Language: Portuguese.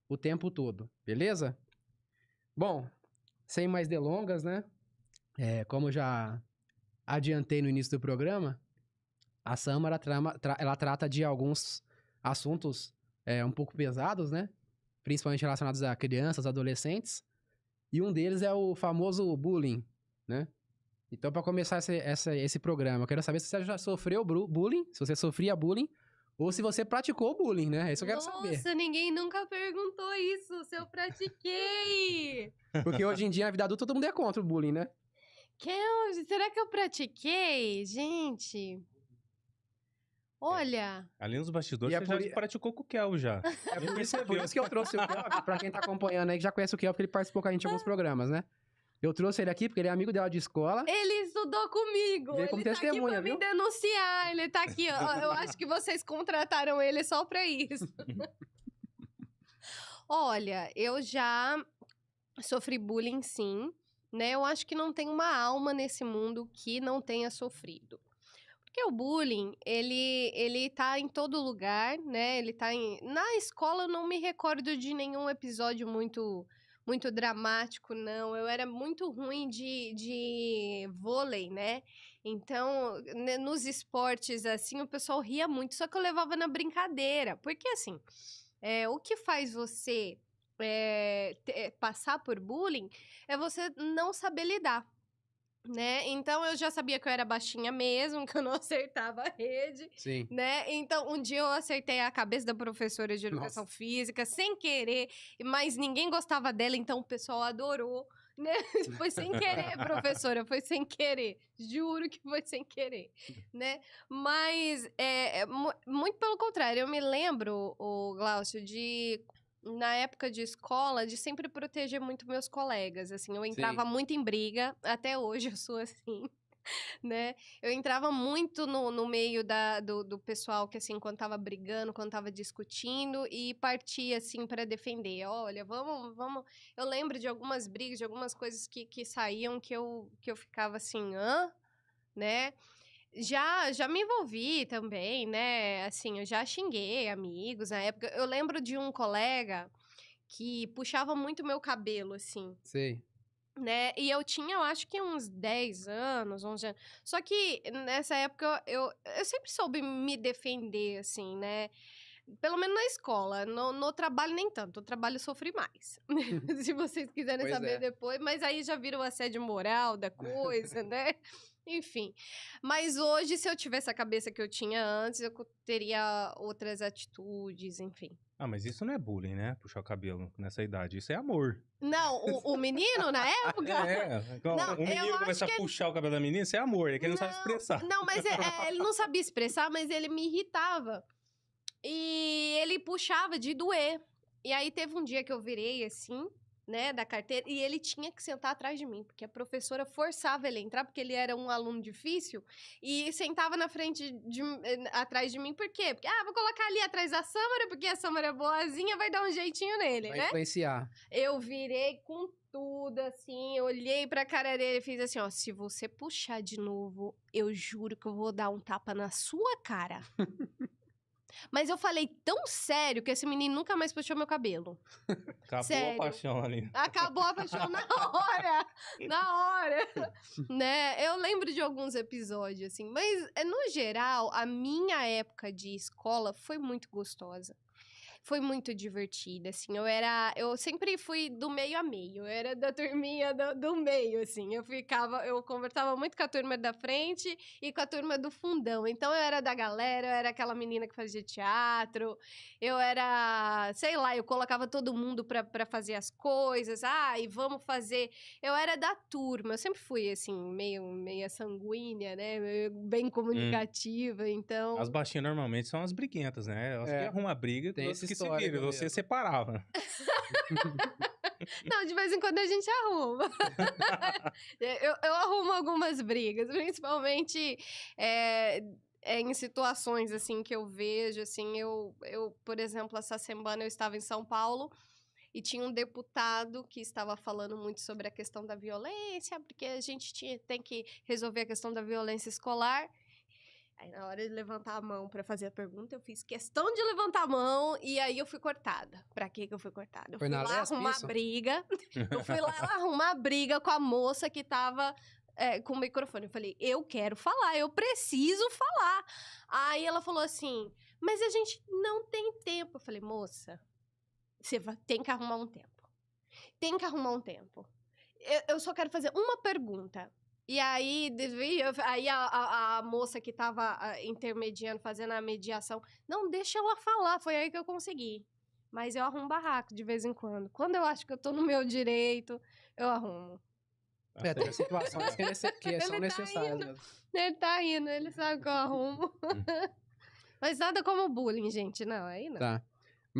o tempo todo, beleza? Bom, sem mais delongas, né? Como eu já adiantei no início do programa, a Samara ela trata de alguns assuntos um pouco pesados, né? Principalmente relacionados a crianças, adolescentes. E um deles é o famoso bullying, né? Então, para começar esse programa, eu quero saber se você já sofreu bullying, se você sofria bullying, ou se você praticou bullying, né? Isso eu quero saber. Nossa, ninguém nunca perguntou isso, se eu pratiquei. Porque hoje em dia, na vida adulta, todo mundo é contra o bullying, né? Será que eu pratiquei? Gente... Olha... Ali nos bastidores, E é você já praticou com o Kel, já. Por isso que eu trouxe o Kel, pra quem tá acompanhando aí, que já conhece o Kel, porque ele participou com a gente em alguns programas, né? Eu trouxe ele aqui porque ele é amigo dela de escola. Ele estudou comigo. Veio como ele tá testemunha, aqui pra viu? me denunciar. Ele tá aqui, ó. Eu acho que vocês contrataram ele só pra isso. Olha, eu já sofri bullying, sim, né? Eu acho que não tem uma alma nesse mundo que não tenha sofrido. Porque o bullying, ele tá em todo lugar, né? Ele tá Na escola, eu não me recordo de nenhum episódio muito dramático, não. Eu era muito ruim de vôlei, né? Então, nos esportes, assim, o pessoal ria muito. Só que eu levava na brincadeira. Porque, assim, o que faz você passar por bullying é você não saber lidar. Né? Então, eu já sabia que eu era baixinha mesmo, que eu não acertava a rede, Sim. né? Então, um dia eu acertei a cabeça da professora de educação física, sem querer, mas ninguém gostava dela, então o pessoal adorou, né? Foi sem querer, professora, foi sem querer. Juro que foi sem querer, né? Mas, muito pelo contrário, eu me lembro, Glaucio, na época de escola, de sempre proteger muito meus colegas, assim, eu entrava muito em briga, até hoje eu sou assim, né, eu entrava muito no meio do pessoal que, assim, quando tava brigando, quando tava discutindo, e partia, assim, pra defender, olha, vamos, eu lembro de algumas brigas, de algumas coisas que saíam que eu ficava assim, né. Já me envolvi também, né, assim, eu já xinguei amigos na época. Eu lembro de um colega que puxava muito meu cabelo, assim. Sei. Né, e eu tinha, eu acho que uns 10 anos, 11 anos. Só que nessa época eu sempre soube me defender, assim, né. Pelo menos na escola, no trabalho nem tanto, no trabalho eu sofri mais. Se vocês quiserem saber depois, mas aí já vira o assédio moral da coisa, né? Enfim. Mas hoje, se eu tivesse a cabeça que eu tinha antes, eu teria outras atitudes, enfim. Ah, mas isso não é bullying, né? Puxar o cabelo nessa idade. Isso é amor. Não, o menino, na época... Não, o menino começa a puxar o cabelo da menina, isso é amor, é que ele não sabe expressar. Não, mas ele não sabia expressar, mas ele me irritava. E ele puxava de doer. E aí teve um dia que eu virei assim, né, da carteira, e ele tinha que sentar atrás de mim, porque a professora forçava ele a entrar, porque ele era um aluno difícil, e sentava na frente, atrás de mim, por quê? Porque, vou colocar ali atrás da Samara, porque a Samara é boazinha, vai dar um jeitinho nele, né? Vai influenciar. Eu virei com tudo, assim, eu olhei pra cara dele e fiz assim, ó, se você puxar de novo, eu juro que eu vou dar um tapa na sua cara. Mas eu falei tão sério que esse menino nunca mais puxou meu cabelo. Acabou sério. a paixão ali. Acabou a paixão na hora! Na hora! Né? Eu lembro de alguns episódios, assim. Mas, no geral, a minha época de escola foi muito gostosa. Foi muito divertida, assim. Eu sempre fui do meio a meio. Eu era da turminha do meio, assim. Eu conversava muito com a turma da frente e com a turma do fundão. Então, eu era da galera, eu era aquela menina que fazia teatro. Eu era, sei lá, eu colocava todo mundo pra fazer as coisas. E vamos fazer... Eu era da turma. Eu sempre fui, assim, meio sanguínea, né? Bem comunicativa, então... As baixinhas, normalmente, são as briguentas, né? Elas que arrumam a briga, tem que se vira, você separava. Não, de vez em quando a gente arruma. eu arrumo algumas brigas, principalmente em situações, assim, que eu vejo, assim, eu, por exemplo, essa semana eu estava em São Paulo e tinha um deputado que estava falando muito sobre a questão da violência, porque a gente tem que resolver a questão da violência escolar. Aí, na hora de levantar a mão pra fazer a pergunta, eu fiz questão de levantar a mão e aí eu fui cortada. Pra que eu fui cortada? Eu Foi fui na lá Lesp, arrumar isso? briga. Eu fui lá arrumar briga com a moça que tava com o microfone. Eu falei, eu quero falar, eu preciso falar. Aí ela falou assim, mas a gente não tem tempo. Eu falei, moça, você tem que arrumar um tempo. Tem que arrumar um tempo. Eu só quero fazer uma pergunta. E aí, a moça que tava intermediando, fazendo a mediação, não, deixa ela falar, foi aí que eu consegui. Mas eu arrumo barraco de vez em quando. Quando eu acho que eu tô no meu direito, eu arrumo. Tem situações que são necessárias mesmo. Ele tá indo, ele sabe que eu arrumo. Mas nada como bullying, gente, não, aí não. Tá.